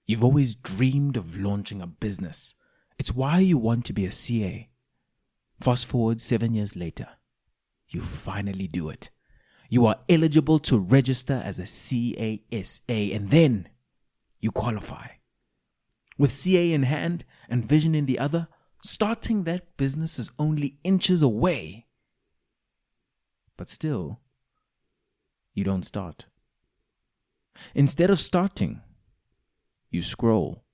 You've always dreamed of launching a business. It's why you want to be a CA. Fast forward 7 years later, you finally do it. You are eligible to register as a CASA, and then you qualify. With CA in hand and vision in the other, starting that business is only inches away. But still, you don't start. Instead of starting, you scroll.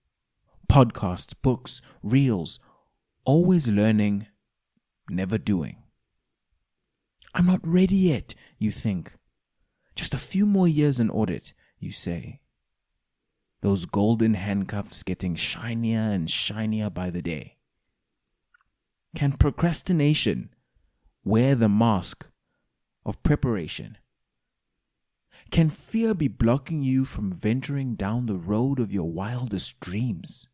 Podcasts, books, reels, always learning, never doing. I'm not ready yet, you think. Just a few more years in audit, you say. Those golden handcuffs getting shinier and shinier by the day. Can procrastination wear the mask of preparation? Can fear be blocking you from venturing down the road of your wildest dreams?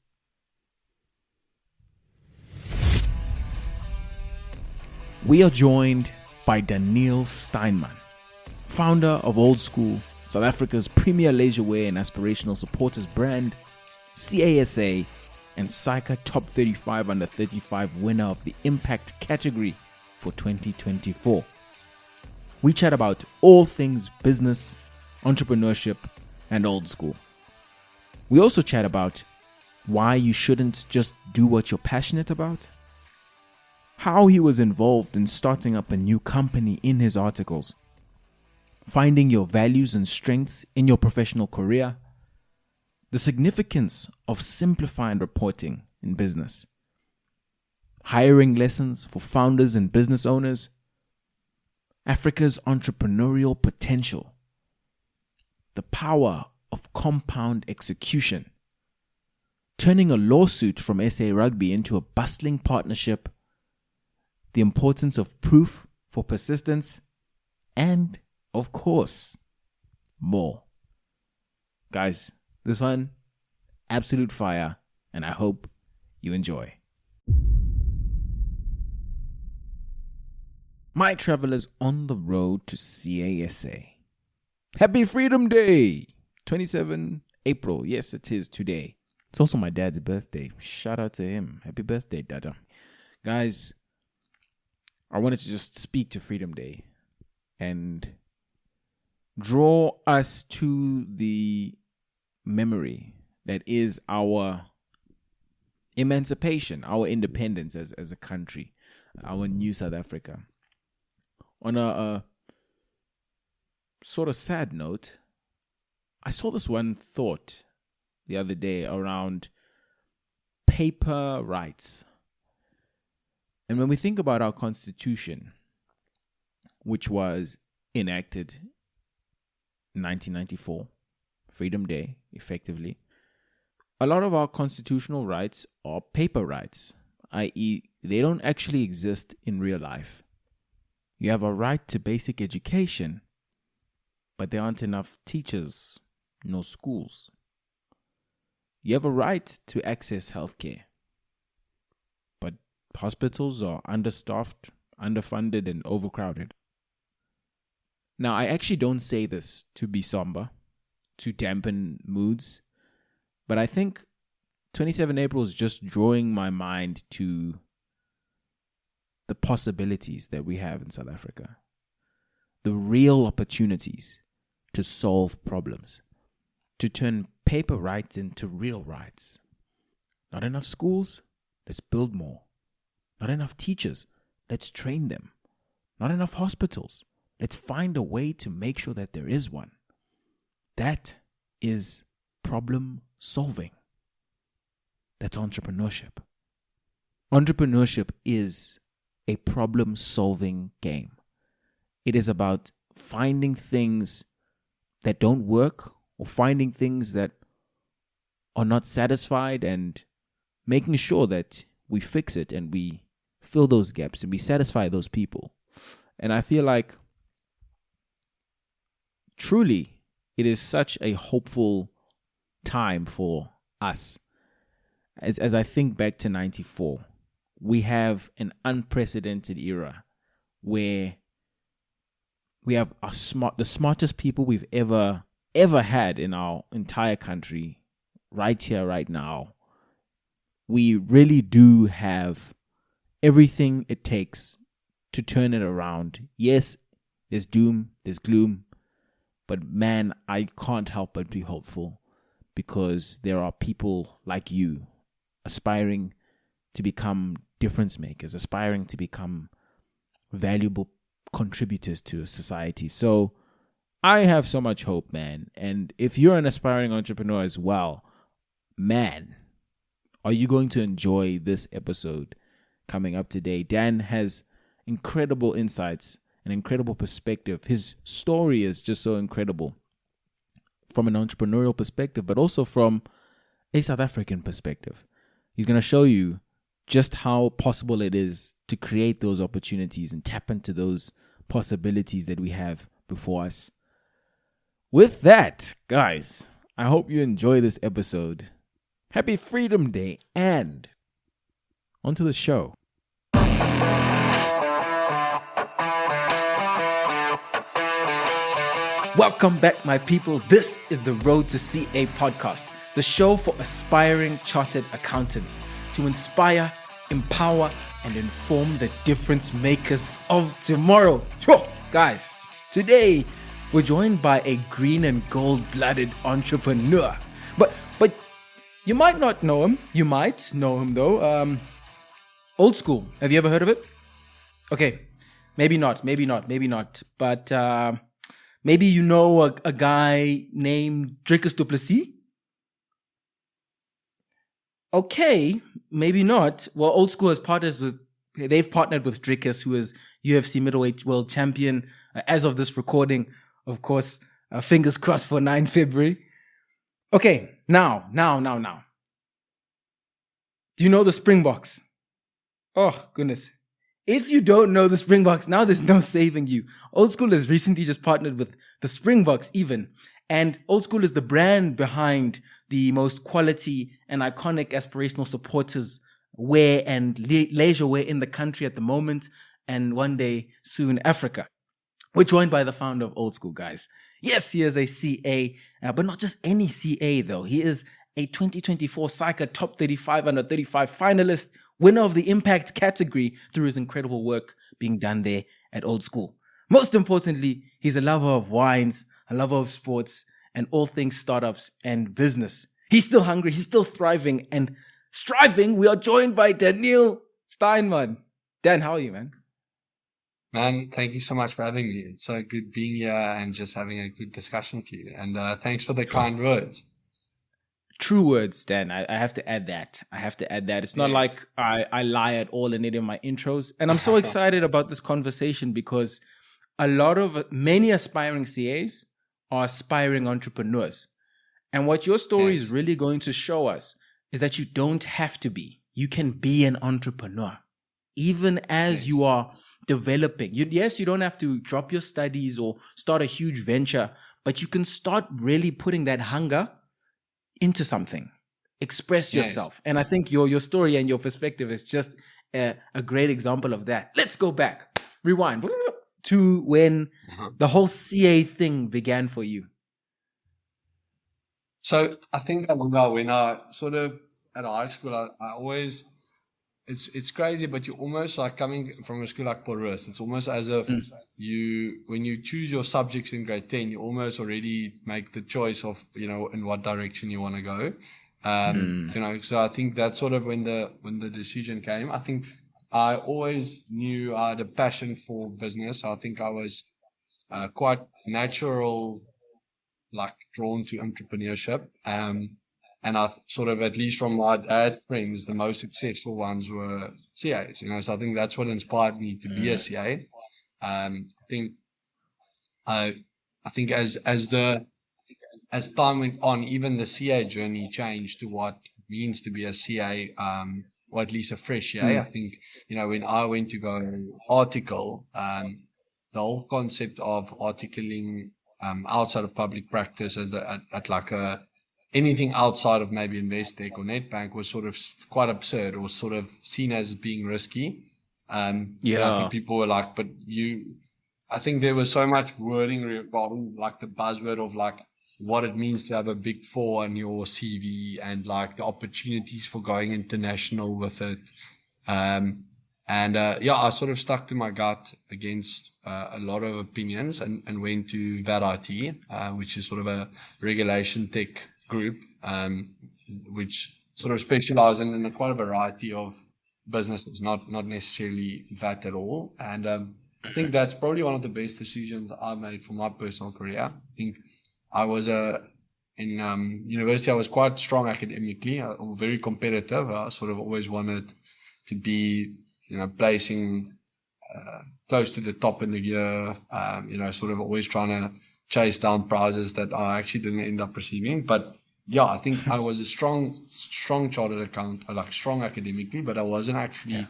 We are joined by Daneel Steinmann, founder of Old School, South Africa's premier leisurewear and aspirational supporters brand, CASA, and SAICA Top35under35 winner of the Impact category for 2024. We chat about all things business, entrepreneurship, and old school. We also chat about why you shouldn't just do what you're passionate about, how he was involved in starting up a new company in his articles, finding your values and strengths in your professional career, the significance of simplified reporting in business, hiring lessons for founders and business owners, Africa's entrepreneurial potential, the power of compound execution, turning a lawsuit from SA Rugby into a bustling partnership, the importance of proof for persistence, and, of course, more. Guys, this one, absolute fire, and I hope you enjoy. My travelers on the road to CASA. Happy Freedom Day! 27 April. Yes, it is today. It's also my dad's birthday. Shout out to him. Happy birthday, Dada. Guys, I wanted to just speak to Freedom Day and draw us to the memory that is our emancipation, our independence as a country, our new South Africa. On a sort of sad note, I saw this one thought the other day around paper rights. And when we think about our Constitution, which was enacted in 1994, Freedom Day, effectively, a lot of our constitutional rights are paper rights, i.e., they don't actually exist in real life. You have a right to basic education, but there aren't enough teachers, no schools. You have a right to access healthcare, but hospitals are understaffed, underfunded, and overcrowded. Now, I actually don't say this to be somber, to dampen moods, but I think 27 April is just drawing my mind to the possibilities that we have in South Africa, the real opportunities to solve problems, to turn paper rights into real rights. Not enough schools? Let's build more. Not enough teachers? Let's train them. Not enough hospitals? Let's find a way to make sure that there is one. That is problem solving. That's entrepreneurship. Entrepreneurship is a problem-solving game. It is about finding things that don't work or finding things that are not satisfied and making sure that we fix it and we fill those gaps and we satisfy those people. And I feel like truly it is such a hopeful time for us. As I think back to 94, we have an unprecedented era where we have the smartest people we've ever had in our entire country right here, right now, we really do have everything it takes to turn it around. Yes, there's doom, there's gloom, but man, I can't help but be hopeful because there are people like you aspiring to become difference makers, aspiring to become valuable contributors to society. So I have so much hope, man. And if you're an aspiring entrepreneur as well, man, are you going to enjoy this episode coming up today? Dan has incredible insights, an incredible perspective. His story is just so incredible from an entrepreneurial perspective, but also from a South African perspective. He's going to show you just how possible it is to create those opportunities and tap into those possibilities that we have before us. With that, guys, I hope you enjoy this episode. Happy Freedom Day, and onto the show. Welcome back, my people. This is the Road to CA podcast, the show for aspiring chartered accountants to inspire, empower, and inform the difference makers of tomorrow. Guys, today we're joined by a green and gold-blooded entrepreneur. But you might not know him. You might know him though. Old School. Have you ever heard of it? Okay, maybe not. But maybe you know a guy named Dricus du Plessis? Okay, maybe not. Well, Old School they've partnered with Dricus, who is UFC middleweight world champion as of this recording. Of course, fingers crossed for 9 February. Okay, now. Do you know the Springboks? Oh, goodness. If you don't know the Springboks, now there's no saving you. Old School has recently just partnered with the Springboks even. And Old School is the brand behind the most quality and iconic aspirational supporters wear and leisure wear in the country at the moment, and one day soon Africa. We're joined by the founder of Old School, guys. Yes, he is a CA, but not just any CA though. He is a 2024 SAICA Top 35under35 finalist, winner of the impact category through his incredible work being done there at Old School. Most importantly, he's a lover of wines, a lover of sports, and all things startups and business. He's still hungry, he's still thriving and striving. We are joined by Daneel Steinmann. Dan, how are you, man? Man, thank you so much for having me. It's so good being here and just having a good discussion with you. And thanks for the kind words. True words, Dan. I have to add that. It's not like I lie at all in any of my intros. And I'm so excited about this conversation because many aspiring CAs are aspiring entrepreneurs. And what your story is really going to show us is that you don't have to be. You can be an entrepreneur. Even as you are developing. You don't have to drop your studies or start a huge venture, but you can start really putting that hunger into something. Express yourself. And I think your story and your perspective is just a great example of that. Let's go back. Rewind to when the whole CA thing began for you. So I think when I sort of at high school, I always, it's crazy, but you're almost like coming from a school like Paul Roos. It's almost as if when you choose your subjects in grade 10, you almost already make the choice of, in what direction you want to go. So I think that's sort of when the decision came. I think I always knew I had a passion for business. I think I was quite natural, like drawn to entrepreneurship. And I sort of, at least from my dad's friends, the most successful ones were CAs, so I think that's what inspired me to be a CA. I think as time went on, even the CA journey changed to what it means to be a CA, or at least a fresh CA. I think, when I went to go article, the whole concept of articling, outside of public practice anything outside of maybe Investec or Nedbank was sort of quite absurd or sort of seen as being risky. I think people were like, I think there was so much wording regarding like the buzzword of like, what it means to have a Big Four on your CV and like the opportunities for going international with it. I sort of stuck to my gut against a lot of opinions and went to VAT-IT, which is sort of a regulation tech group, which sort of specializes in quite a variety of businesses, not necessarily VAT at all. And I think that's probably one of the best decisions I made for my personal career. I think I was in university, I was quite strong academically, very competitive. I sort of always wanted to be, placing close to the top in the year, sort of always trying to chase down prizes that I actually didn't end up receiving. But yeah, I think I was a strong chartered accountant, like strong academically, but I wasn't actually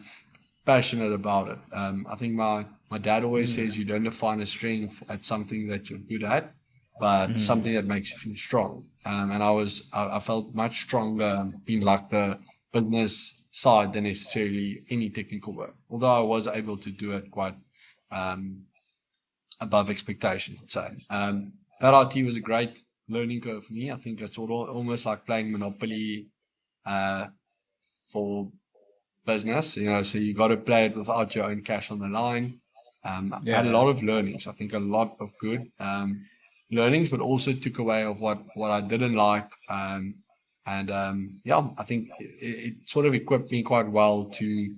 passionate about it. I think my dad always says you don't define a strength at something that you're good at, but something that makes you feel strong. And I felt much stronger in like the business side than necessarily any technical work. Although I was able to do it quite above expectation, I'd say. VAT-IT was a great learning curve for me. I think it's almost like playing Monopoly for business, so you got to play it without your own cash on the line. I had a lot of learnings. I think a lot of good learnings, but also took away of what I didn't like. I think it sort of equipped me quite well to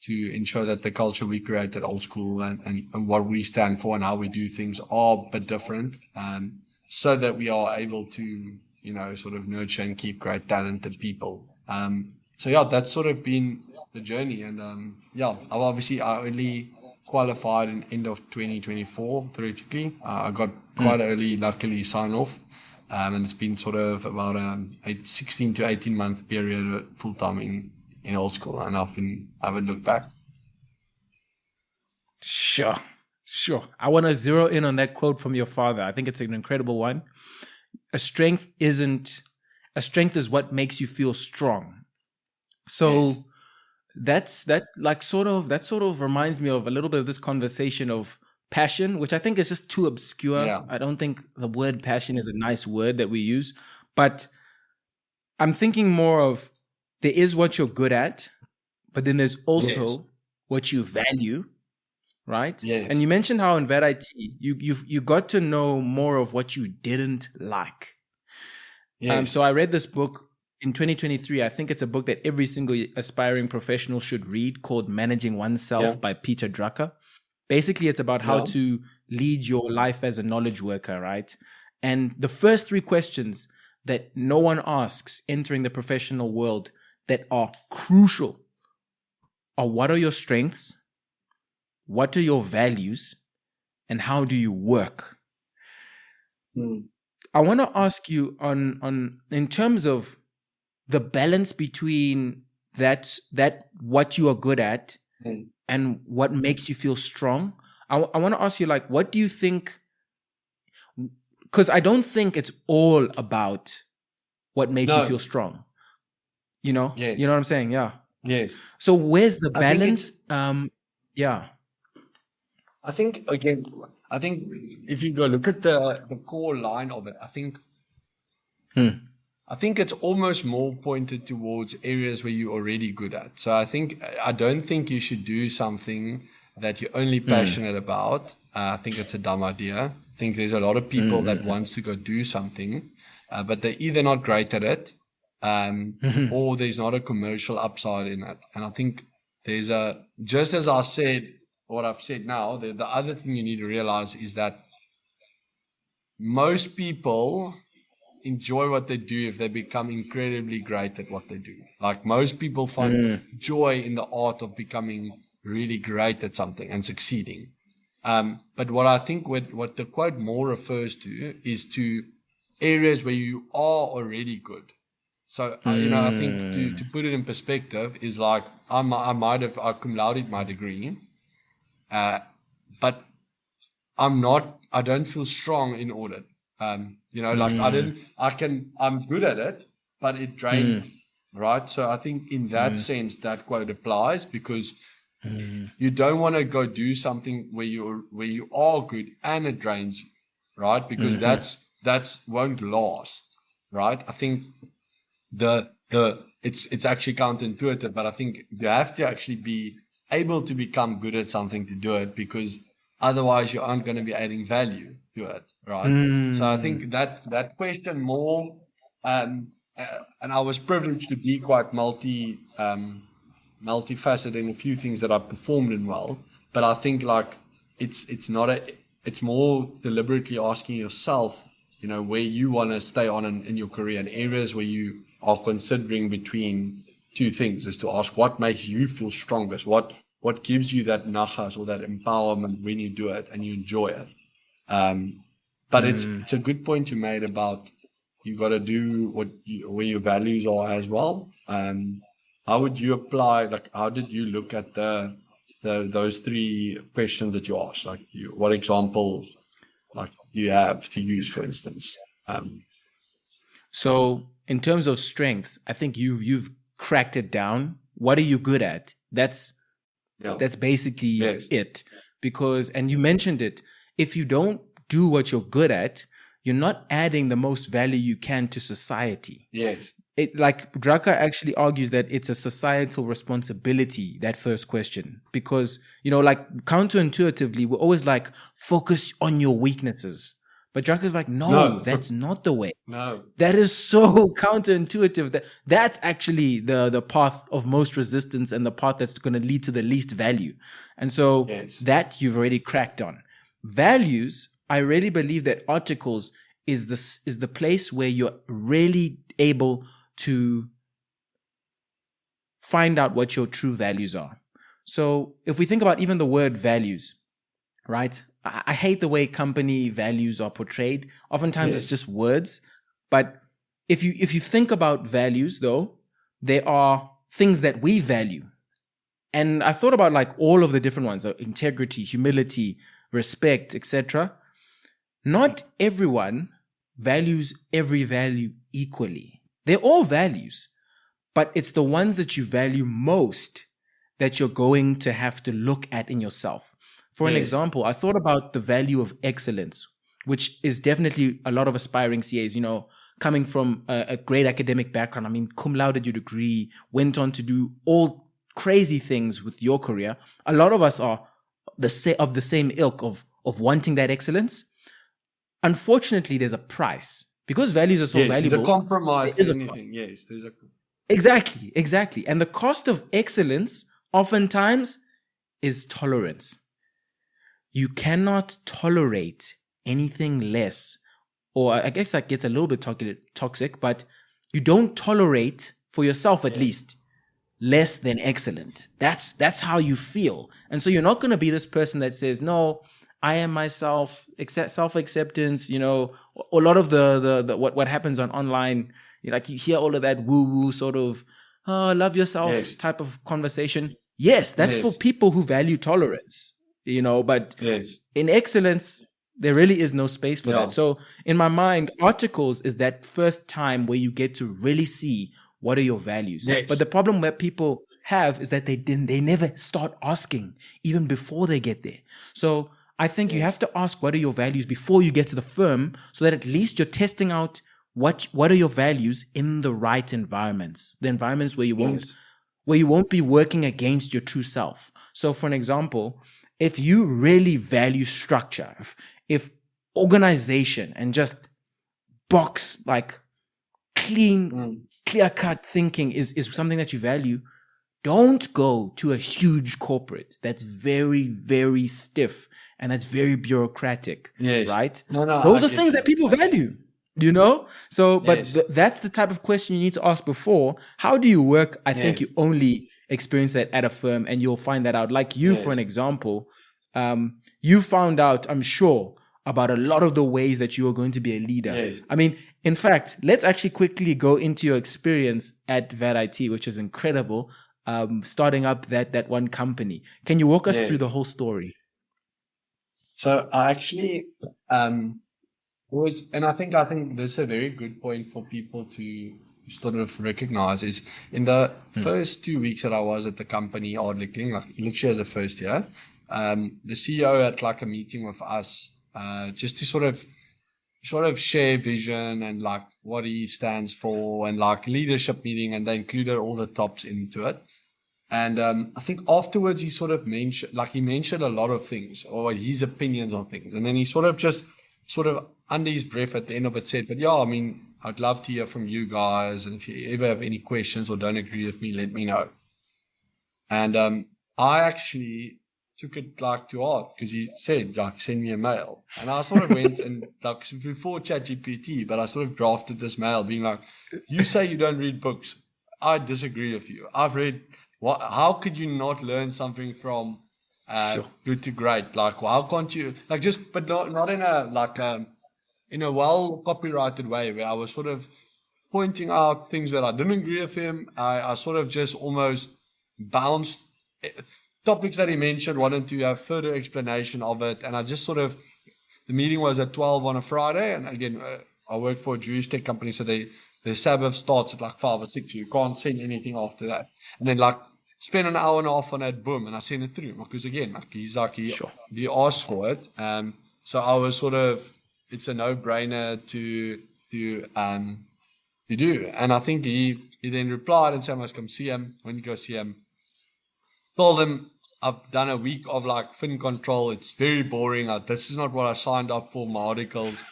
ensure that the culture we create at Old School and what we stand for and how we do things are a bit different, so that we are able to, sort of nurture and keep great talented people. That's sort of been the journey. And I only qualified in end of 2024 theoretically. I got quite early, luckily, sign off. And it's been sort of about a 16 to 18 month period full time in Old School, and I haven't looked back. Sure. I want to zero in on that quote from your father. I think it's an incredible one. A strength is what makes you feel strong. So yes. that sort of reminds me of a little bit of this conversation of passion, which I think is just too obscure. Yeah. I don't think the word passion is a nice word that we use, but I'm thinking more of there is what you're good at, but then there's also what you value, right? Yes. And you mentioned how in VAT-IT you got to know more of what you didn't like. Yes. So I read this book in 2023. I think it's a book that every single aspiring professional should read, called Managing Oneself by Peter Drucker. Basically, it's about how to lead your life as a knowledge worker, right? And the first 3 questions that no one asks entering the professional world that are crucial are: what are your strengths? What are your values? And how do you work? I want to ask you on in terms of the balance between that what you are good at and what makes you feel strong. I want to ask you, like, what do you think? Because I don't think it's all about what makes you feel strong. Yes. You know what I'm saying? Yeah. Yes. So where's the balance? I think if you go look at the core line of it, I think it's almost more pointed towards areas where you're already good at. So I don't think you should do something that you're only passionate about. I think it's a dumb idea. I think there's a lot of people that wants to go do something, but they're either not great at it, or there's not a commercial upside in it. And I think there's just as I said, what I've said now, the other thing you need to realize is that most people enjoy what they do if they become incredibly great at what they do. Like, most people find joy in the art of becoming really great at something and succeeding. But what I think what the quote more refers to is to areas where you are already good. So, I think to put it in perspective is like, I cum laude my degree, but I'm don't feel strong in audit. I'm good at it, but it drained me, right? So I think in that sense, that quote applies, because you don't want to go do something where you are good and it drains you, right? Because that's that won't last, right? I think it's actually counterintuitive, but I think you have to actually be able to become good at something to do it, because otherwise you aren't going to be adding value to it, right? So I think that question more, and I was privileged to be quite multifaceted in a few things that I performed in well, but I think like it's more deliberately asking yourself, where you want to stay on in your career, and areas where you are considering between two things, is to ask what makes you feel strongest, what gives you that nachas or that empowerment when you do it and you enjoy it. But it's a good point you made about you got to do where your values are as well. How would you apply? Like, how did you look at those three questions that you asked? Like, what example, like, do you have to use, for instance? So, in terms of strengths, I think you've cracked it down. What are you good at? That's basically it. Because, and you mentioned it, if you don't do what you're good at, you're not adding the most value you can to society. Yes. Like Draka actually argues that it's a societal responsibility, that first question, because, like counterintuitively, we're always like, focus on your weaknesses. But Draka's like, no, that's not the way. No. That is so counterintuitive. That's actually the path of most resistance and the path that's going to lead to the least value. And so that you've already cracked on. Values, I really believe that articles is the place where you're really able to find out what your true values are. So if we think about even the word values, right? I hate the way company values are portrayed. Oftentimes it's just words. But if you think about values, though, they are things that we value. And I thought about like all of the different ones, integrity, humility, respect, etc. Not everyone values every value equally. They're all values, but it's the ones that you value most that you're going to have to look at in yourself. For an example, I thought about the value of excellence, which is definitely a lot of aspiring CAs, coming from a great academic background. I mean, cum laude your degree, went on to do all crazy things with your career. A lot of us are of the same ilk of wanting that excellence. Unfortunately, there's a price. Because values are so valuable. There's a compromise to anything. Yes, there's a... Exactly. And the cost of excellence oftentimes is tolerance. You cannot tolerate anything less, or I guess that gets a little bit toxic, but you don't tolerate, for yourself at least, less than excellent. That's how you feel. And so you're not going to be this person that says, no, I am myself, self-acceptance, a lot of the what happens on online, like you hear all of that woo-woo sort of, love yourself type of conversation. Yes, that's for people who value tolerance, but in excellence, there really is no space for that. So in my mind, articles is that first time where you get to really see what are your values. But the problem that people have is that they never start asking even before they get there. So I think you have to ask what are your values before you get to the firm, so that at least you're testing out what are your values in the right environments, the environments where you won't be working against your true self. So for an example, if you really value structure, if organization and just box, like clear-cut thinking is something that you value, don't go to a huge corporate that's very, very stiff and that's very bureaucratic, right? No, those are things that people value, So, but that's the type of question you need to ask before. How do you work? I think you only experience that at a firm, and you'll find that out. Like you, for an example, you found out, I'm sure, about a lot of the ways that you are going to be a leader. I mean, in fact, let's actually quickly go into your experience at VAT-IT, which is incredible, starting up that one company. Can you walk us through the whole story? So I actually and I think this is a very good point for people to sort of recognize, is in the first 2 weeks that I was at the company, literally as a first year, the CEO had like a meeting with us, just to sort of sort of share vision and like what he stands for and like leadership meeting, and they included all the tops into it. And I think afterwards he sort of mentioned a lot of things, or his opinions on things. And then he sort of under his breath at the end of it said, but yeah, I mean, I'd love to hear from you guys. And if you ever have any questions or don't agree with me, let me know. And I actually took it like to heart, because he said, like, send me a mail. And I sort of went and like before ChatGPT, but I sort of drafted this mail being like, you say you don't read books. I disagree with you. I've read how could you not learn something from good to great? Like, how can't you but not in a like in a well copyrighted way where I was sort of pointing out things that I didn't agree with him. I sort of just almost bounced topics that he mentioned, wanted to have further explanation of it, and I just sort of, the meeting was at 12 on a Friday, and again, I work for a Jewish tech company, so the Sabbath starts at like 5 or 6. You can't send anything after that. And then like spend an hour and a half on that, boom, and I send it through, because again, like he asked for it. So I was sort of, it's a no-brainer to do. And I think he then replied and said I must come see him. When you go see him, told him I've done a week of like fin control. It's very boring. This is not what I signed up for, my articles.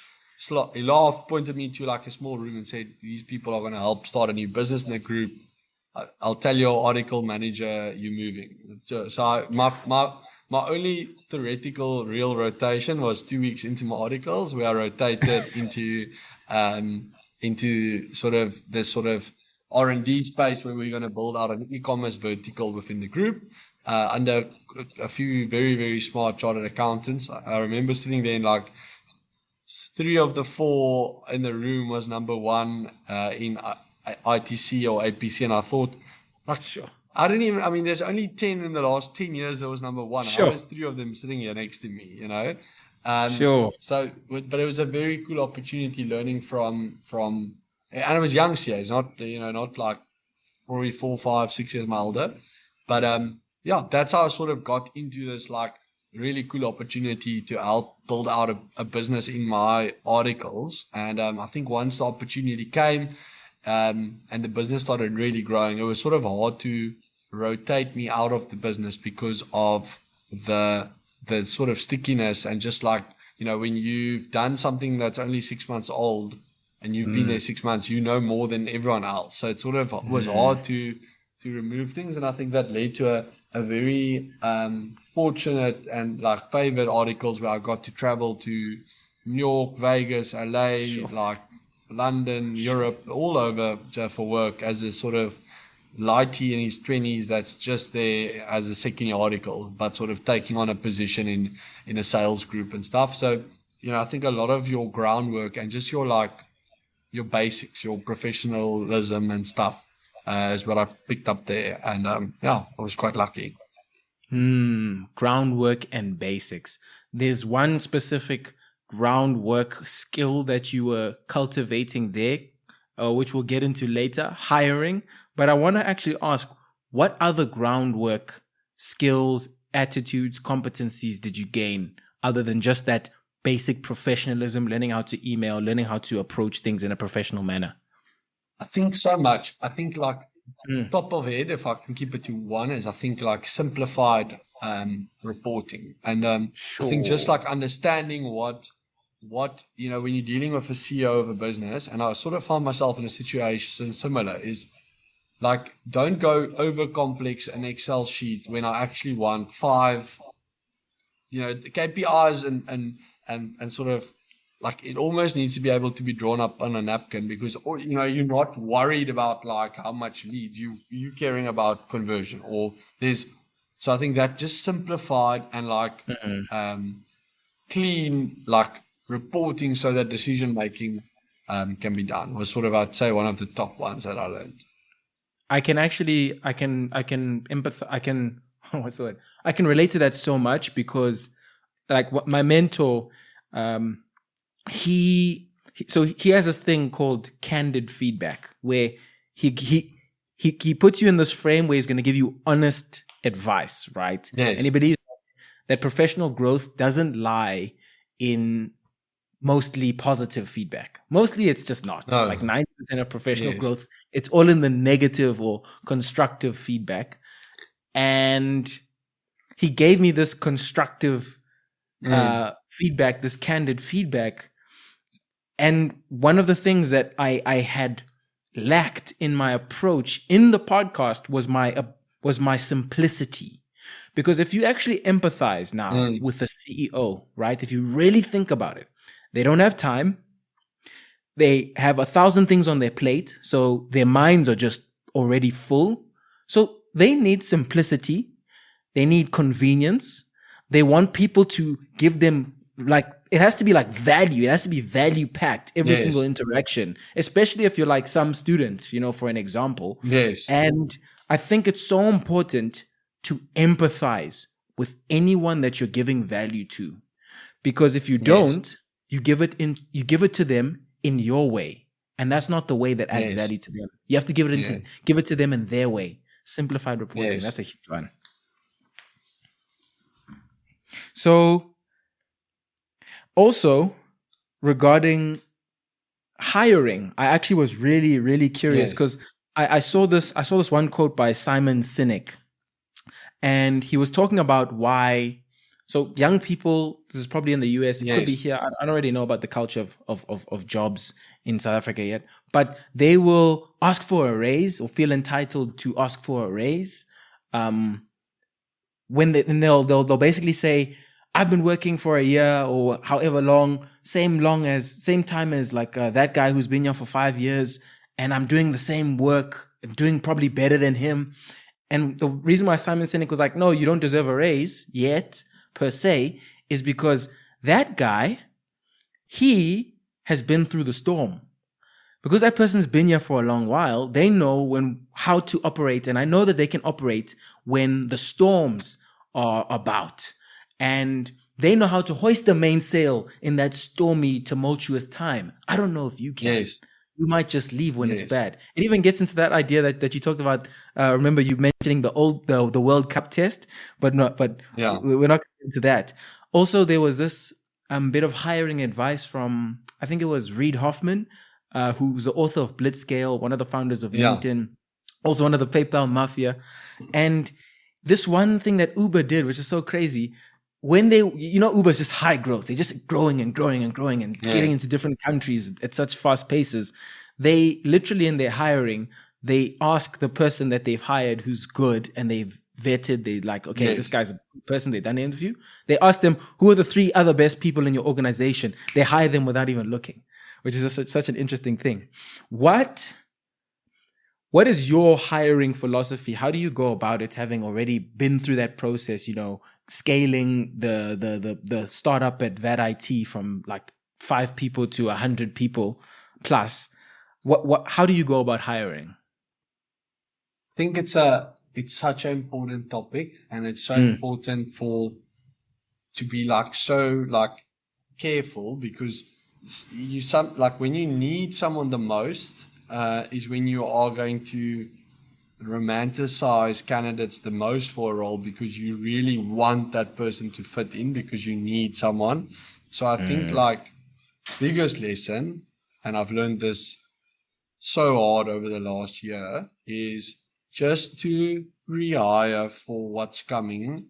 He laughed, pointed me to like a small room and said, these people are going to help start a new business in the group. I'll tell your article manager you're moving. So my only theoretical real rotation was 2 weeks into my articles, where I rotated into sort of this sort of R&D space where we're going to build out an e-commerce vertical within the group under a few very, very smart chartered accountants. I remember sitting there and like 3 of the 4 in the room was number 1 in ITC or APC, and I thought, like, Sure. There's only 10 in the last 10 years that was number 1. Sure. How is 3 of them sitting here next to me, you know? Sure. So, but it was a very cool opportunity learning from, and I was young, so it's not, not like probably 4, 5, 6 years older. But, yeah, that's how I sort of got into this, like, really cool opportunity to help build out a business in my articles. And, I think once the opportunity came, and the business started really growing, it was sort of hard to rotate me out of the business because of the sort of stickiness, and just like, when you've done something that's only 6 months old and you've been there 6 months, more than everyone else. So it sort of was hard to remove things. And I think that led to a very fortunate and like favored articles where I got to travel to New York, Vegas, LA, like London, Europe, all over for work as a sort of lighty in his 20s that's just there as a second year article, but sort of taking on a position in a sales group and stuff. So, I think a lot of your groundwork and just your basics, your professionalism and stuff is what I picked up there. And I was quite lucky. Groundwork and basics. There's one specific groundwork skill that you were cultivating there, which we'll get into later, hiring. But I want to actually ask, what other groundwork skills, attitudes, competencies did you gain other than just that basic professionalism, learning how to email, learning how to approach things in a professional manner? I think so much. I think like top of head, if I can keep it to one, is I think like simplified reporting. And I think just like understanding what when you're dealing with a CEO of a business, and I sort of found myself in a situation similar, is like, don't go over complex an Excel sheet when I actually want 5, KPIs and sort of like, it almost needs to be able to be drawn up on a napkin, because, you're not worried about like how much leads you caring about conversion so I think that just simplified and like, clean, like reporting so that decision making, can be done was sort of, I'd say, one of the top ones that I learned. I can empathize. What's the word? I can relate to that so much, because like what my mentor, he has this thing called candid feedback, where he puts you in this frame where he's going to give you honest advice, right? Yes. And he believes that professional growth doesn't lie in mostly positive feedback. Mostly it's just not. No. Like 90% of professional Yes. growth, it's all in the negative or constructive feedback. And he gave me this constructive feedback, this candid feedback. And one of the things that I had lacked in my approach in the podcast was my simplicity. Because if you actually empathize now with a CEO, right? If you really think about it, they don't have time. They have 1,000 things on their plate. So their minds are just already full. So they need simplicity. They need convenience. They want people to give them, like, it has to be like value. It has to be value packed every single interaction, especially if you're like some students, for an example. Yes. And I think it's so important to empathize with anyone that you're giving value to, because if you don't, you give it to them in your way, and that's not the way that adds value to them. You have to give it to them in their way. Simplified reporting. That's a huge one. So, also regarding hiring, I actually was really, really curious because I saw this one quote by Simon Sinek, and he was talking about why. So young people, this is probably in the US, it could be here. I don't really know about the culture of jobs in South Africa yet, but they will ask for a raise or feel entitled to ask for a raise. They'll basically say, I've been working for a year or however long, same time as like that guy who's been here for 5 years, and I'm doing the same work, doing probably better than him. And the reason why Simon Sinek was like, no, you don't deserve a raise yet, per se, is because that guy, he has been through the storm. Because that person's been here for a long while, they know how to operate. And I know that they can operate when the storms are about. And they know how to hoist the mainsail in that stormy, tumultuous time. I don't know if you can. Yes. You might just leave when it's bad. It even gets into that idea that you talked about. Remember you mentioning the World Cup test, but we're not into that. Also, there was this bit of hiring advice from, I think it was Reid Hoffman, who's the author of Blitzscale, one of the founders of LinkedIn, also one of the PayPal mafia. And this one thing that Uber did, which is so crazy, when Uber's just high growth. They're just growing and growing and growing and getting into different countries at such fast paces. They literally, in their hiring, they ask the person that they've hired who's good and they've vetted. They like, okay, this guy's a person. They've done an interview. They ask them, who are the 3 other best people in your organization? They hire them without even looking, which is such an interesting thing. What is your hiring philosophy? How do you go about it, having already been through that process, scaling the startup at VAT IT from like 5 people to 100 people plus? How do you go about hiring? I think it's such an important topic, and it's so important to be so careful, because when you need someone the most, is when you are going to romanticize candidates the most for a role, because you really want that person to fit in, because you need someone. So I think biggest lesson, and I've learned this so hard over the last year, is just to rehire for what's coming.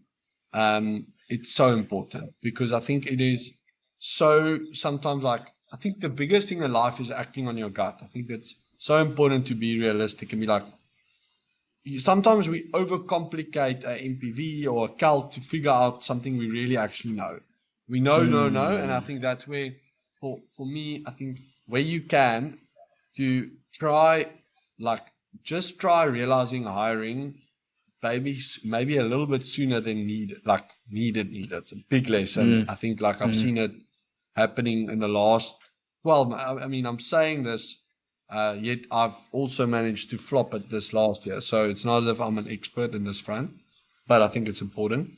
It's so important, because I think it is so sometimes I think the biggest thing in life is acting on your gut. I think it's so important to be realistic and be like, sometimes we overcomplicate a MPV or a calc to figure out something we really actually know. We know, and I think that's where, for me, I think where you can, to try, just try realizing hiring maybe a little bit sooner than needed. A big lesson. I think I've seen it happening in the last, I'm saying this, yet I've also managed to flop it this last year. So it's not as if I'm an expert in this front, but I think it's important.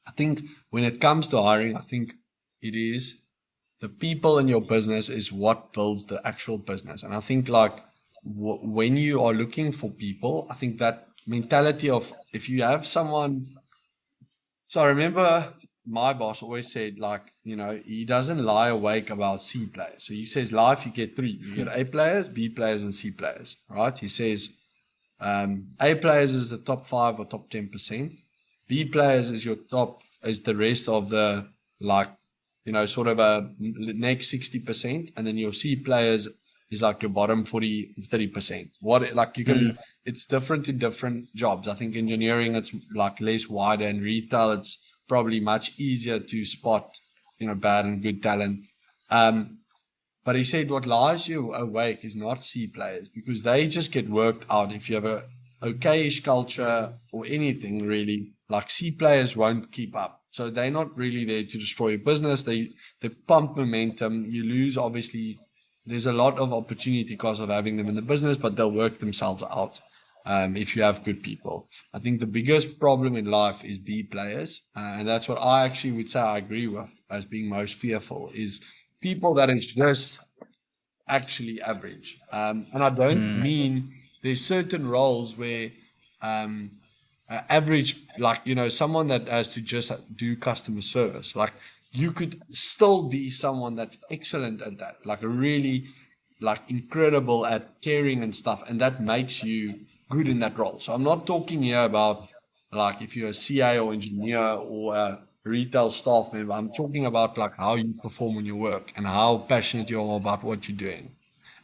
I think when it comes to hiring, I think it is the people in your business is what builds the actual business. And I think when you are looking for people, I think that mentality of, if you have someone, so I remember my boss always said, like, you know, he doesn't lie awake about C players. So he says, life, you get three. You get A players, B players, and C players, right? He says, A players is the top 5 or top 10%. B players is the rest of the, like, you know, sort of a next 60%. And then your C players is like your bottom 30%. It's different in different jobs. I think engineering, it's like less wider, and retail, it's probably much easier to spot, you know, bad and good talent. But he said what lies you awake is not C players, because they just get worked out. If you have a okayish culture or anything really, like, C players won't keep up. So they're not really there to destroy your business. They pump momentum. You lose, obviously. There's a lot of opportunity because of having them in the business, but they'll work themselves out if you have good people. I think the biggest problem in life is B players. And that's what I actually would say I agree with as being most fearful, is people that is just actually average. And I don't mean there's certain roles where average, like, you know, someone that has to just do customer service, like, you could still be someone that's excellent at that, like a really, like, incredible at caring and stuff, and that makes you good in that role. So I'm not talking here about, like, if you're a CA or engineer or a retail staff member. I'm talking about, like, how you perform in your work and how passionate you are about what you're doing.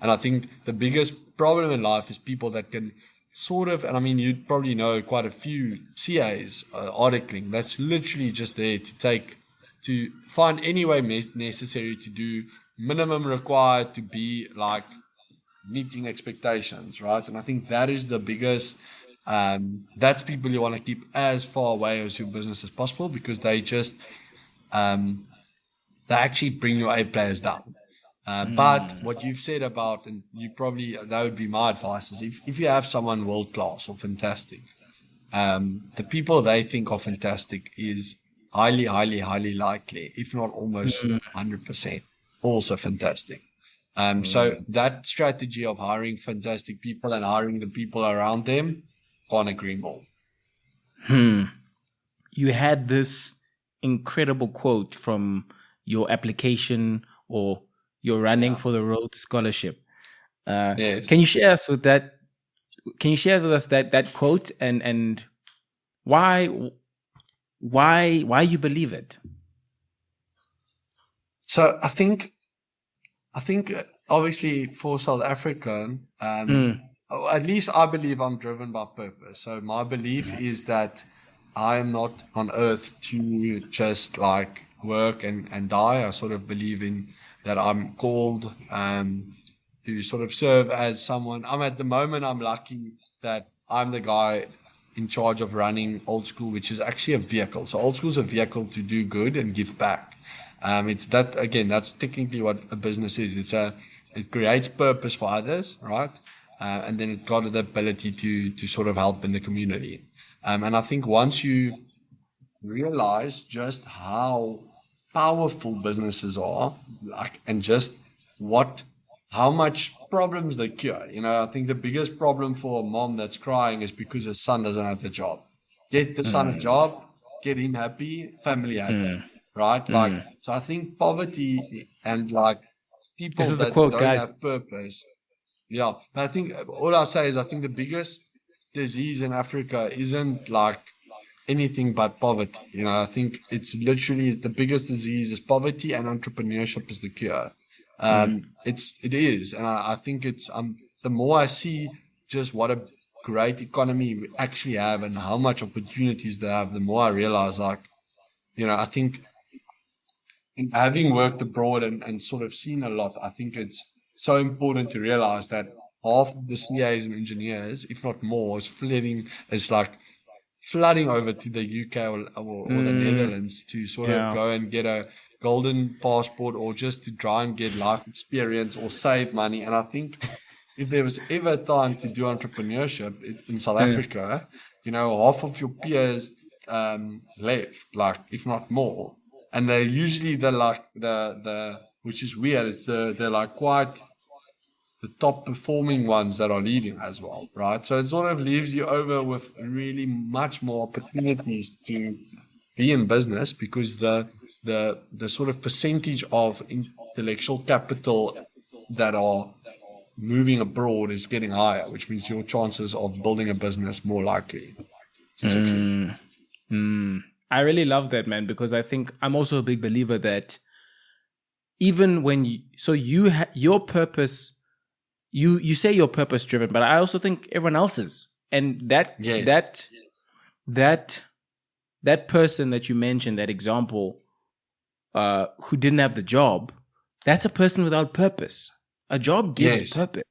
And I think the biggest problem in life is people that can sort of, and I mean, you'd probably know quite a few CAs articling that's literally just there to find any way necessary to do minimum required to be, like, meeting expectations, right? And I think that is the biggest, that's people you want to keep as far away as your business as possible, because they just, they actually bring your A players down. But what you've said about, and you probably, that would be my advice, is if you have someone world class or fantastic, the people they think are fantastic is highly, highly, highly likely, if not almost 100%, also fantastic. So that strategy of hiring fantastic people and hiring the people around them, can't agree more. You had this incredible quote from your application or your running for the Rhodes Scholarship. Yes. Can you share us with that? Can you share with us that quote and why you believe it? So I think obviously for South Africa, at least I believe I'm driven by purpose. So my belief is that I am not on earth to just, like, work and die. I sort of believe in that I'm called to sort of serve as someone. At the moment, I'm lucky that I'm the guy in charge of running Old School, which is actually a vehicle. So Old School is a vehicle to do good and give back. It's that, again, that's technically what a business is. It creates purpose for others, right? And then it got the ability to sort of help in the community. And I think once you realize just how powerful businesses are, like, and just how much problems they cure. You know, I think the biggest problem for a mom that's crying is because her son doesn't have a job. Get the son a job, get him happy, family happy, right? Like, so I think poverty and, like, people that don't have purpose. Yeah, but I think all I say is I think the biggest disease in Africa isn't, like, anything but poverty. You know, I think it's literally the biggest disease is poverty, and entrepreneurship is the cure. It is, and I think it's the more I see just what a great economy we actually have and how much opportunities they have, the more I realize, like, you know, I think having worked abroad and sort of seen a lot, I think it's so important to realize that half of the CAs and engineers, if not more, is flooding over to the UK or the Netherlands to sort of go and get a golden passport, or just to try and get life experience or save money. And I think if there was ever a time to do entrepreneurship in South Africa, you know, half of your peers left, like, if not more. And they're usually which is weird, it's they're like quite the top performing ones that are leaving as well, right? So it sort of leaves you over with really much more opportunities to, be in business because the sort of percentage of intellectual capital that are moving abroad is getting higher, which means your chances of building a business more likely to succeed. I really love that, man, because I think I'm also a big believer that even when your purpose, you say you're purpose driven, but I also think everyone else is, and that person that you mentioned, that example, who didn't have the job, that's a person without purpose. A job gives purpose.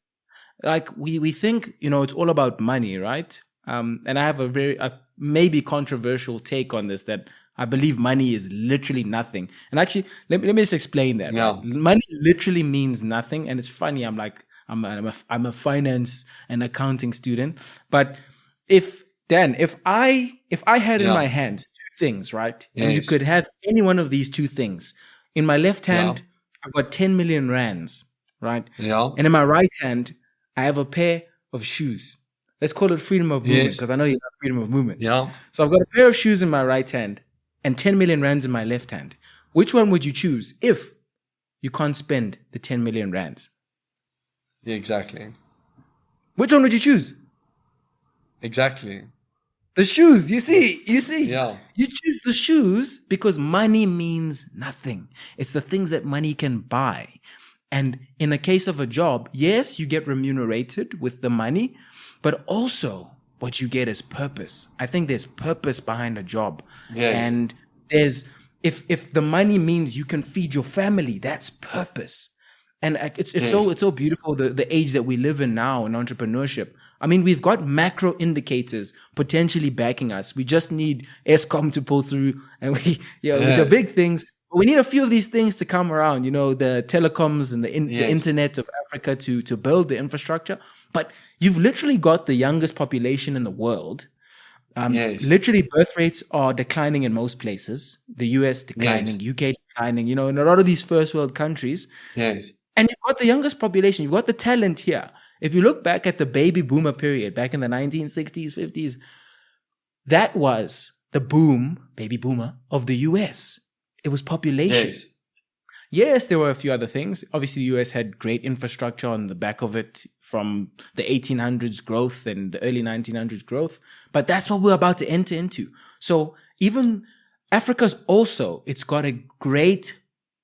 Like we think, it's all about money, right? And I have a maybe controversial take on this, that I believe money is literally nothing. And actually, let me just explain that. Yeah. Right? Money literally means nothing. And it's funny. I'm a finance and accounting student, but if I had in my hands two things, right? And you could have any one of these two things. In my left hand, I've got 10 million rands, right? Yeah. And in my right hand, I have a pair of shoes. Let's call it freedom of movement, because I know you have freedom of movement. Yeah. So I've got a pair of shoes in my right hand and 10 million rands in my left hand. Which one would you choose if you can't spend the 10 million rands? Yeah, exactly. Which one would you choose? Exactly. The shoes, you see. Yeah. You choose the shoes because money means nothing. It's the things that money can buy. And in a case of a job, yes, you get remunerated with the money, but also what you get is purpose. I think there's purpose behind a job. Yes. And there's, if the money means you can feed your family, that's purpose. And it's so beautiful, the age that we live in now in entrepreneurship. I mean, we've got macro indicators potentially backing us. We just need Eskom to pull through, and which are big things. But we need a few of these things to come around, the telecoms and the internet of Africa to build the infrastructure. But you've literally got the youngest population in the world. Literally, birth rates are declining in most places. The US declining, UK declining, in a lot of these first world countries. Yes. And you've got the youngest population. You've got the talent here. If you look back at the baby boomer period, back in the 1960s, 50s, that was the baby boomer of the US. It was population. Yes, there were a few other things. Obviously, the US had great infrastructure on the back of it from the 1800s growth and the early 1900s growth. But that's what we're about to enter into. So even Africa's also, it's got a great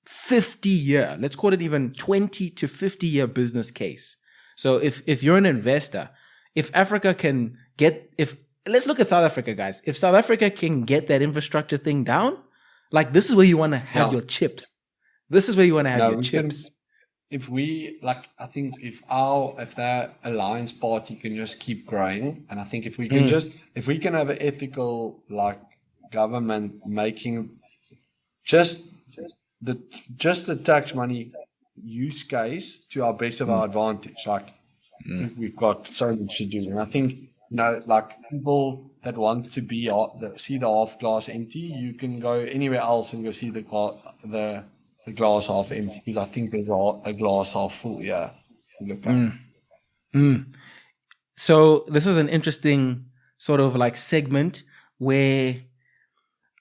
50-year, let's call it even 20 to 50-year business case. So if you're an investor, if Africa can let's look at South Africa, guys. If South Africa can get that infrastructure thing down, like this is where you want to have your chips. This is where you want to have your chips. If that alliance party can just keep growing, and I think if we can if we can have an ethical government making just the tax money use case to our best of our advantage, we've got so much to do. And I think people that want to see the half glass empty, you can go anywhere else and go see the glass half empty, because I think there's a glass half full. Yeah, look at. So this is an interesting sort of segment where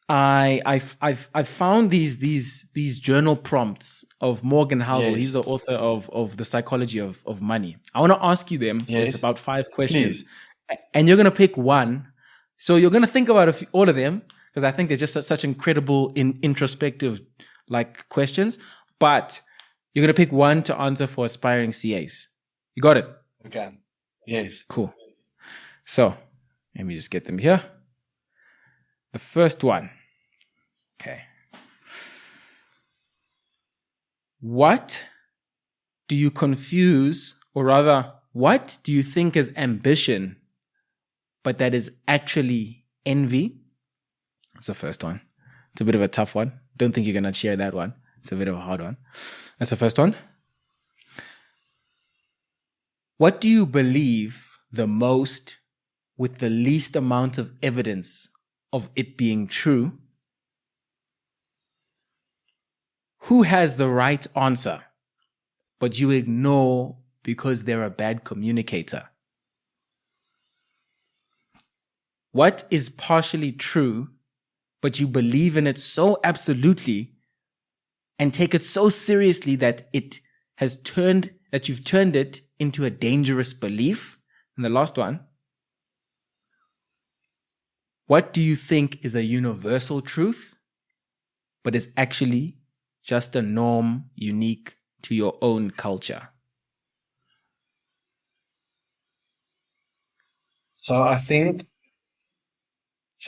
I've found these journal prompts of Morgan Housel. He's the author of The Psychology of Money. I want to ask you them. It's about 5 questions. Please. And you're going to pick one. So you're going to think about all of them, because I think they're just such incredible introspective questions. But you're going to pick one to answer for aspiring CAs. You got it? Okay. Yes. Cool. So let me just get them here. The first one. Okay. What do you confuse, or rather, what do you think is ambition, but that is actually envy? That's the first one. It's a bit of a tough one. Don't think you're going to share that one. It's a bit of a hard one. That's the first one. What do you believe the most with the least amount of evidence of it being true? Who has the right answer, but you ignore because they're a bad communicator? What is partially true, but you believe in it so absolutely and take it so seriously that you've turned it into a dangerous belief? And the last one, what do you think is a universal truth, but is actually just a norm unique to your own culture? So I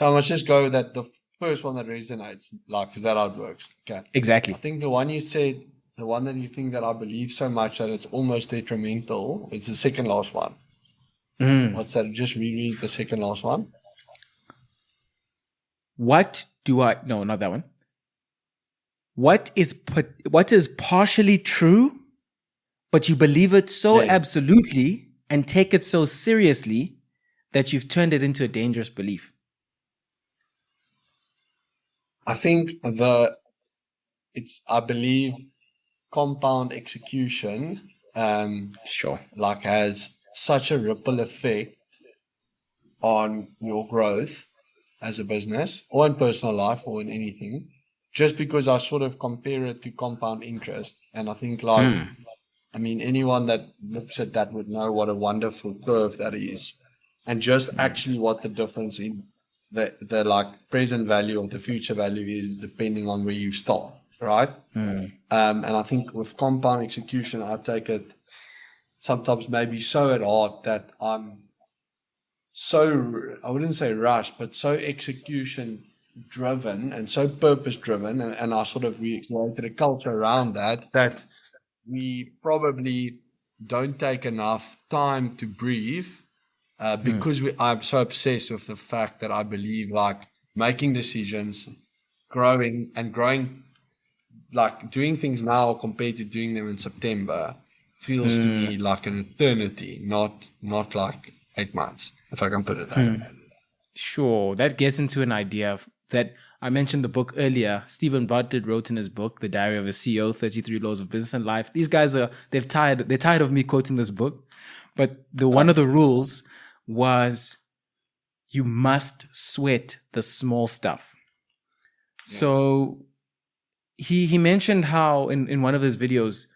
must just go with that the first one that resonates, like, is that how it works? Okay. Exactly. I think the one you said, the one that you think that I believe so much that it's almost detrimental, it's the second last one. What's that? Just reread the second last one. No, not that one. What is partially true, but you believe it so absolutely and take it so seriously that you've turned it into a dangerous belief? I think I believe compound execution, Sure. like, has such a ripple effect on your growth as a business or in personal life or in anything, just because I sort of compare it to compound interest. And I think, like, I mean, anyone that looks at that would know what a wonderful curve that is, and just actually what the difference in the like present value or the future value is depending on where you stop, right? And I think with compound execution, I take it sometimes maybe so at heart that I'm so, I wouldn't say rushed, but so execution driven and so purpose driven, and I sort of created a culture around that we probably don't take enough time to breathe, because I'm so obsessed with the fact that I believe, like, making decisions, growing, like doing things now compared to doing them in September feels to me like an eternity, not like 8 months, if I can put it that way. Sure. That gets into an idea that I mentioned the book earlier. Stephen Bartlett wrote in his book, The Diary of a CEO, 33 Laws of Business and Life. These guys they're tired of me quoting this book. But one of the rules was you must sweat the small stuff. Yes. So he mentioned how in one of his videos,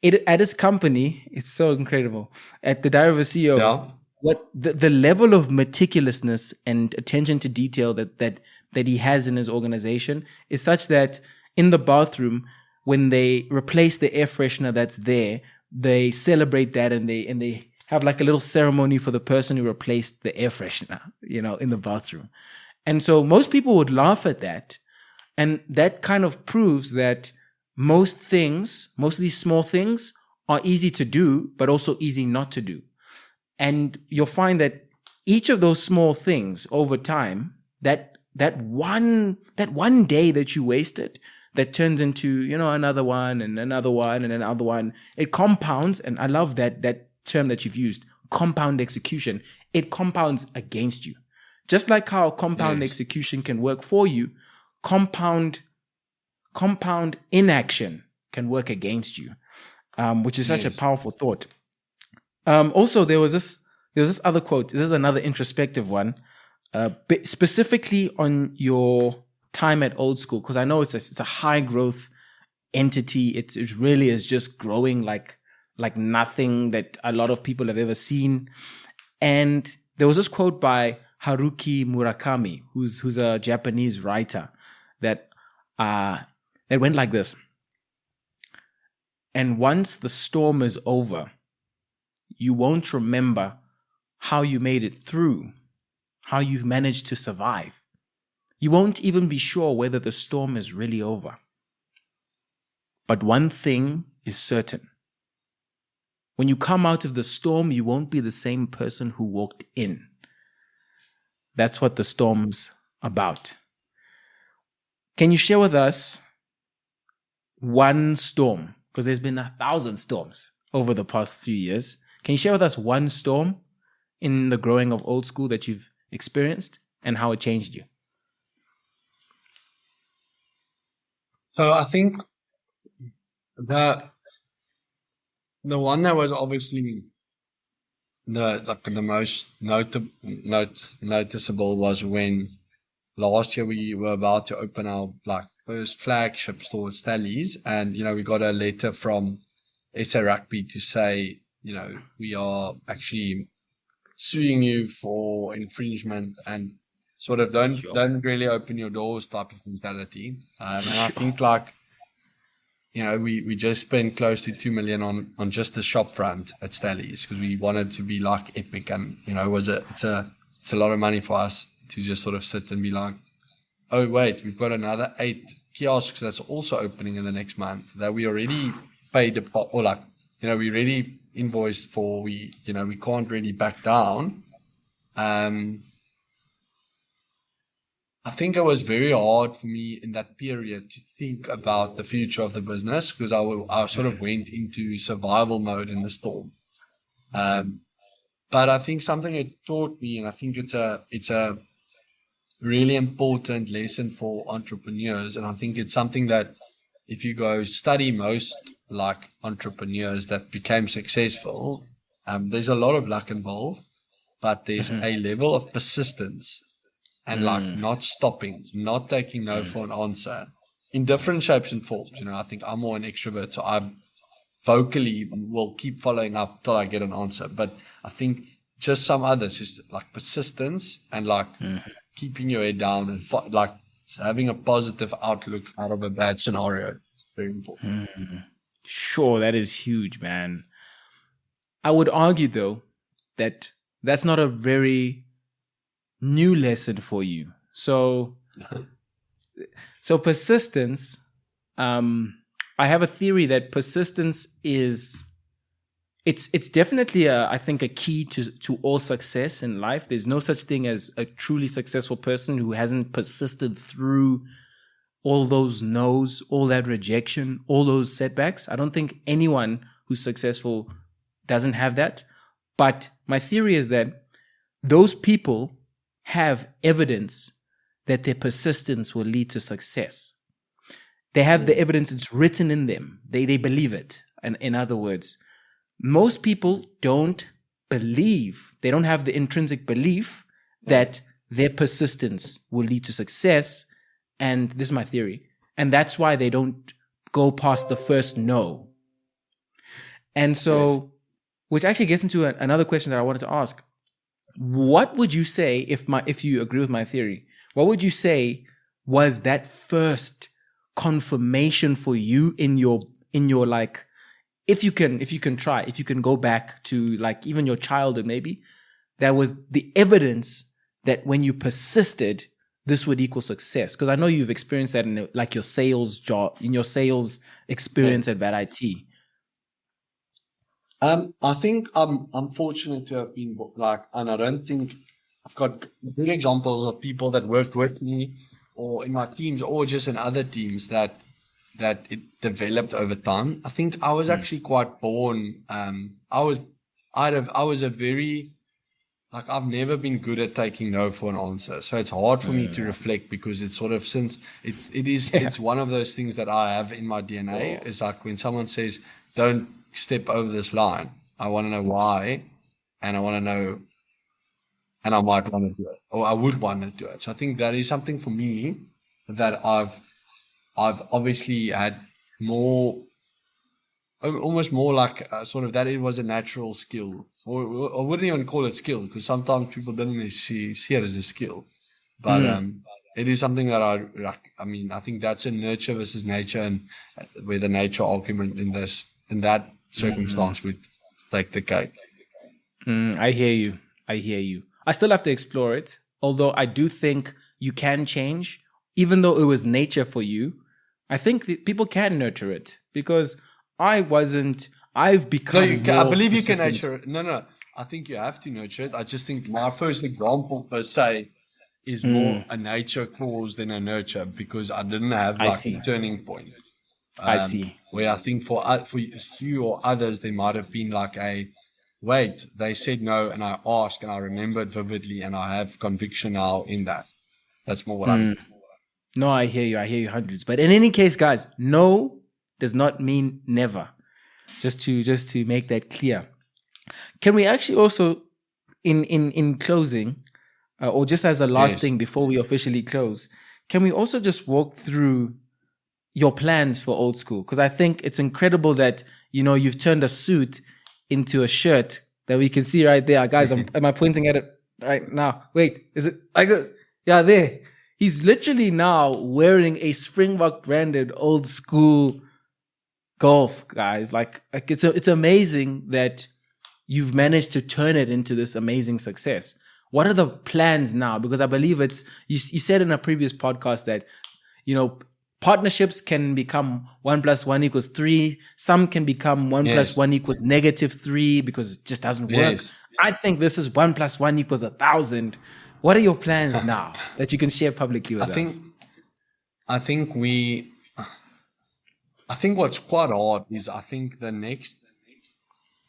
at his company, it's so incredible. At the Diary of a CEO, what the level of meticulousness and attention to detail that he has in his organization is such that in the bathroom, when they replace the air freshener that's there, they celebrate that and they have like a little ceremony for the person who replaced the air freshener, in the bathroom. And so most people would laugh at that. And that kind of proves that most of these small things are easy to do, but also easy not to do. And you'll find that each of those small things over time, that one day that you wasted, that turns into, another one and another one and another one. It compounds. And I love that term that you've used, compound execution. It compounds against you. Just like how compound execution can work for you, compound inaction can work against you, which is such a powerful thought. Also, there was this other quote. This is another introspective one, specifically on your time at Old School, because I know it's a high growth entity. It really is just growing like nothing that a lot of people have ever seen. And there was this quote by Haruki Murakami, who's a Japanese writer, that went like this: and once the storm is over, you won't remember how you made it through, how you managed to survive. You won't even be sure whether the storm is really over. But one thing is certain. When you come out of the storm, you won't be the same person who walked in. That's what the storm's about. Can you share with us one storm? Because there's been 1,000 storms over the past few years. Can you share with us one storm in the growing of Old School that you've experienced and how it changed you? So I think the one that was obviously the most noticeable was when last year we were about to open our like first flagship store at Stellies, and you know, we got a letter from SA Rugby to say, you know, we are actually suing you for infringement and sort of don't really open your doors type of mentality. And I think like, you know, we just spent close to 2 million on just the shop front at Stellies because we wanted to be like epic, and you know, it's a lot of money for us to just sort of sit and be like, oh wait, we've got another 8 kiosks that's also opening in the next month that we already paid or like, you know, we already invoiced for. We, you know, we can't really back down. I think it was very hard for me in that period to think about the future of the business because I sort of went into survival mode in the storm. But I think something it taught me, and I think it's a really important lesson for entrepreneurs. And I think it's something that if you go study most like entrepreneurs that became successful, there's a lot of luck involved, but there's a level of persistence and like not stopping, not taking no for an answer in different shapes and forms. You know, I think I'm more an extrovert, so I vocally will keep following up till I get an answer. But I think just some others is like persistence and like keeping your head down and like having a positive outlook out of a bad scenario. It's very important. Sure, that is huge, man. I would argue though that that's not a very new lesson for you. So persistence, I have a theory that persistence is it's definitely I think a key to all success in life. There's no such thing as a truly successful person who hasn't persisted through all those no's, all that rejection, all those setbacks. I don't think anyone who's successful doesn't have that. But my theory is that those people have evidence that their persistence will lead to success. They have the evidence, it's written in them. They believe it. And in other words, most people don't believe, they don't have the intrinsic belief that their persistence will lead to success. And this is my theory. And that's why they don't go past the first no. And so, which actually gets into another question that I wanted to ask. What would you say, if you agree with my theory, what would you say was that first confirmation for you in your like, if you can go back to like even your childhood, maybe that was the evidence that when you persisted, this would equal success? Because I know you've experienced that in like your sales job, in your sales experience at Bad IT. I think I'm fortunate to have been like, and I don't think I've got good examples of people that worked with me or in my teams or just in other teams that it developed over time. I think I was actually quite born. I was a very, like, I've never been good at taking no for an answer. So it's hard for me to reflect because it's sort of, since it's one of those things that I have in my DNA. It's like when someone says, don't step over this line, I want to know why, and I want to know, and I might want to do it, or I would want to do it. So I think that is something for me that I've obviously had more, almost more like sort of that it was a natural skill, or I wouldn't even call it skill because sometimes people didn't really see it as a skill, but it is something that I think that's a nurture versus nature, and where the nature argument in that circumstance would take the cake. I hear you. I still have to explore it, although I do think you can change, even though it was nature for you. I think that people can nurture it because I've become. No, I believe you can nurture it. No, I think you have to nurture it. I just think my first example per se is more a nature cause than a nurture, because I didn't have like a turning point. I see. Where I think for you or others, there might have been like wait, they said no, and I asked, and I remembered vividly, and I have conviction now in that. That's more what I'm. No, I hear you hundreds. But in any case, guys, no does not mean never. Just to make that clear. Can we actually also, in closing, or just as a last Yes. thing before we officially close, can we also just walk through your plans for Old School? Because I think it's incredible that, you know, you've turned a suit into a shirt that we can see right there. Guys, am I pointing at it right now? Wait, is it like yeah, there. He's literally now wearing a Springbok branded Old School golf, guys. Like it's amazing that you've managed to turn it into this amazing success. What are the plans now? Because I believe it's you said in a previous podcast that, you know, partnerships can become 1 + 1 = 3. Some can become 1 + 1 = -3 because it just doesn't work. Yes. I think this is 1 + 1 = 1,000. What are your plans now that you can share publicly with us? I think what's quite hard is I think the next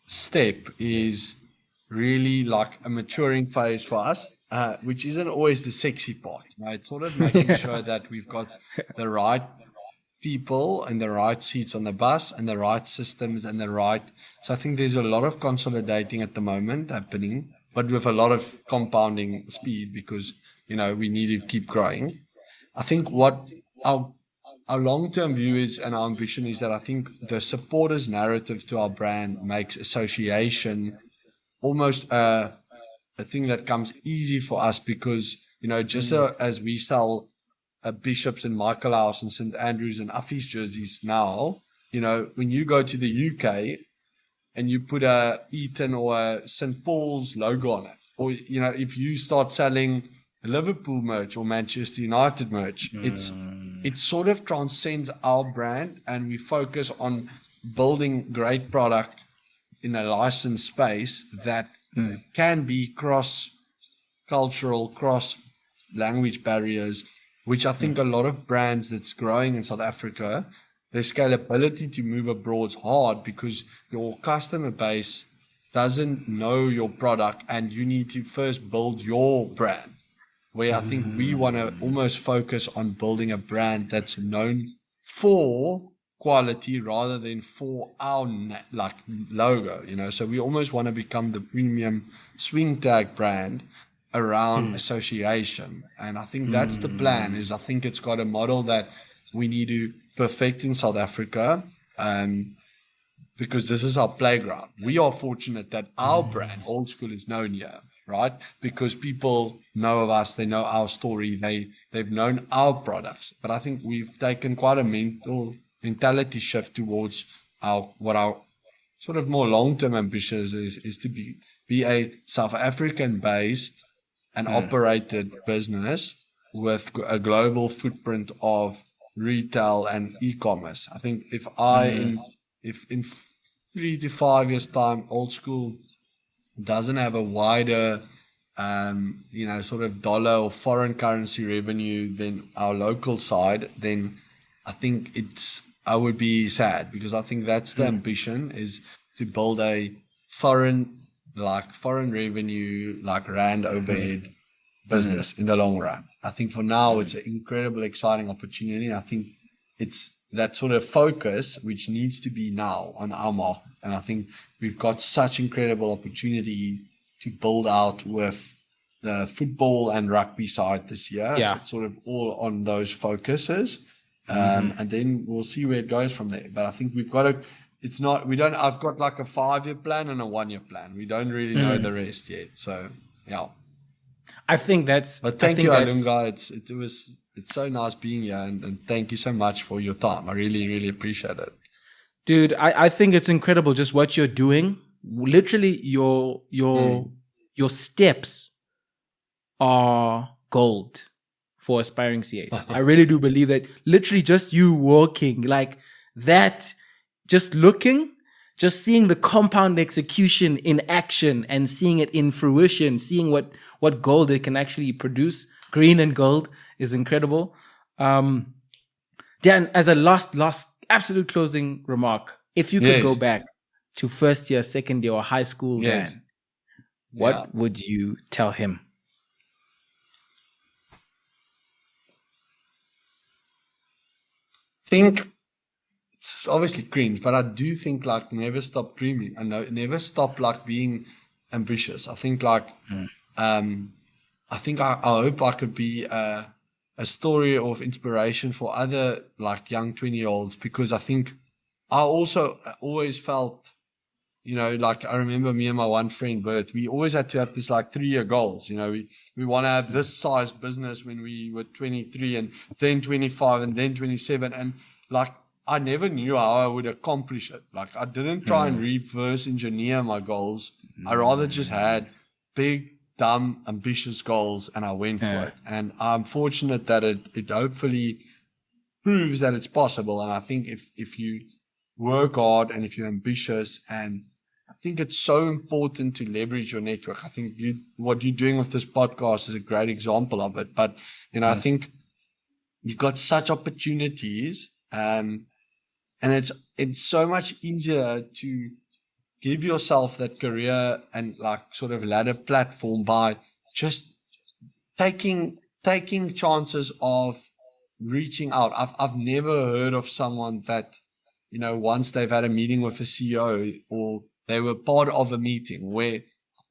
step is really like a maturing phase for us, which isn't always the sexy part. You know, it's sort of making sure that we've got the right people and the right seats on the bus and the right systems and the right. So I think there's a lot of consolidating at the moment happening, but with a lot of compounding speed because, you know, we need to keep growing. I think what our long-term view is and our ambition is that I think the supporters narrative to our brand makes association almost a thing that comes easy for us because, you know, just as we sell Bishops and Michael House and St. Andrews and Affie's jerseys now, you know, when you go to the UK and you put a Eton or a St. Paul's logo on it, or, you know, if you start selling Liverpool merch or Manchester United merch, it sort of transcends our brand and we focus on building great product in a licensed space that can be cross-cultural, cross-language barriers, which I think a lot of brands that's growing in South Africa, their scalability to move abroad is hard because your customer base doesn't know your product and you need to first build your brand. Where I think we want to almost focus on building a brand that's known for quality rather than for our like logo, you know. So we almost want to become the premium swing tag brand around association, and I think that's the plan. Is I think it's got a model that we need to perfect in South Africa, because this is our playground. We are fortunate that our brand, Old School, is known here, right? Because people know of us, they know our story, they've known our products. But I think we've taken quite a mentality shift towards what our sort of more long-term ambition is to be a South African-based and operated business with a global footprint of retail and e-commerce. I think if in 3 to 5 years time, Old School doesn't have a wider, sort of dollar or foreign currency revenue than our local side, then I think I would be sad, because I think that's the ambition, is to build a foreign revenue, like rand overhead business in the long run. I think for now it's an incredible, exciting opportunity. And I think it's that sort of focus which needs to be now on our market. And I think we've got such incredible opportunity to build out with the football and rugby side this year. Yeah. So it's sort of all on those focuses. And then we'll see where it goes from there. But I think we've got to, I've got like a 5-year plan and a 1-year plan. We don't really know the rest yet. So, yeah. I think that's. But thank you, Alunga. It's so nice being here, and thank you so much for your time. I really, really appreciate it. Dude, I think it's incredible just what you're doing. Literally, your steps are gold for aspiring CAs. I really do believe that. Literally, just you walking like that, just looking, just seeing the compound execution in action and seeing it in fruition, seeing what gold it can actually produce, green and gold, is incredible. Dan, as a last absolute closing remark, if you could go back to first year, second year, or high school, Dan, what would you tell him? I think it's obviously cringe, but I do think like never stop dreaming. I know, never stop like being ambitious. I think like I think I hope I could be a story of inspiration for other like young 20-year-olds, because I think I also always felt, like I remember me and my one friend, Bert, we always had to have this like 3-year goals. We want to have this size business when we were 23 and then 25 and then 27. And like, I never knew how I would accomplish it. Like, I didn't try and reverse engineer my goals. I rather just had big, dumb, ambitious goals, and I went for it. And I'm fortunate that it hopefully proves that it's possible. And I think if you work hard and if you're ambitious, and I think it's so important to leverage your network. I think what you're doing with this podcast is a great example of it. But, I think you've got such opportunities, and it's so much easier to give yourself that career and like sort of ladder platform by just taking chances of reaching out. I've never heard of someone that, once they've had a meeting with a CEO or they were part of a meeting, where I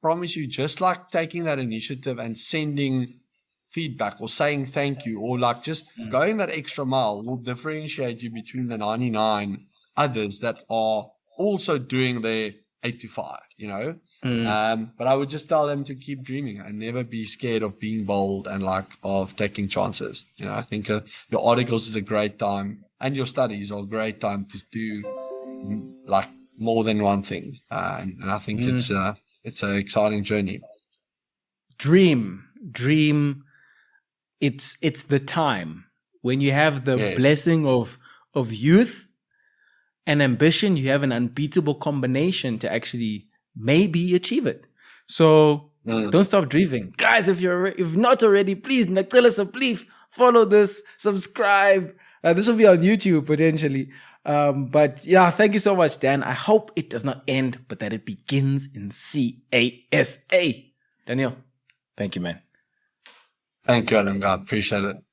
promise you, just like taking that initiative and sending feedback or saying thank you, or like just going that extra mile, will differentiate you between the 99 others that are also doing their 8 to 5, but I would just tell them to keep dreaming and never be scared of being bold and like of taking chances. I think your articles is a great time, and your studies are a great time to do like more than one thing. And I think it's an exciting journey. Dream. It's the time when you have the blessing of youth and ambition. You have an unbeatable combination to actually maybe achieve it. So don't stop dreaming, guys. If not already, please, please follow this, subscribe. This will be on YouTube potentially. But yeah, thank you so much, Dan. I hope it does not end, but that it begins in CASA. Daneel, thank you, man. Thank you, Adam. God, appreciate it.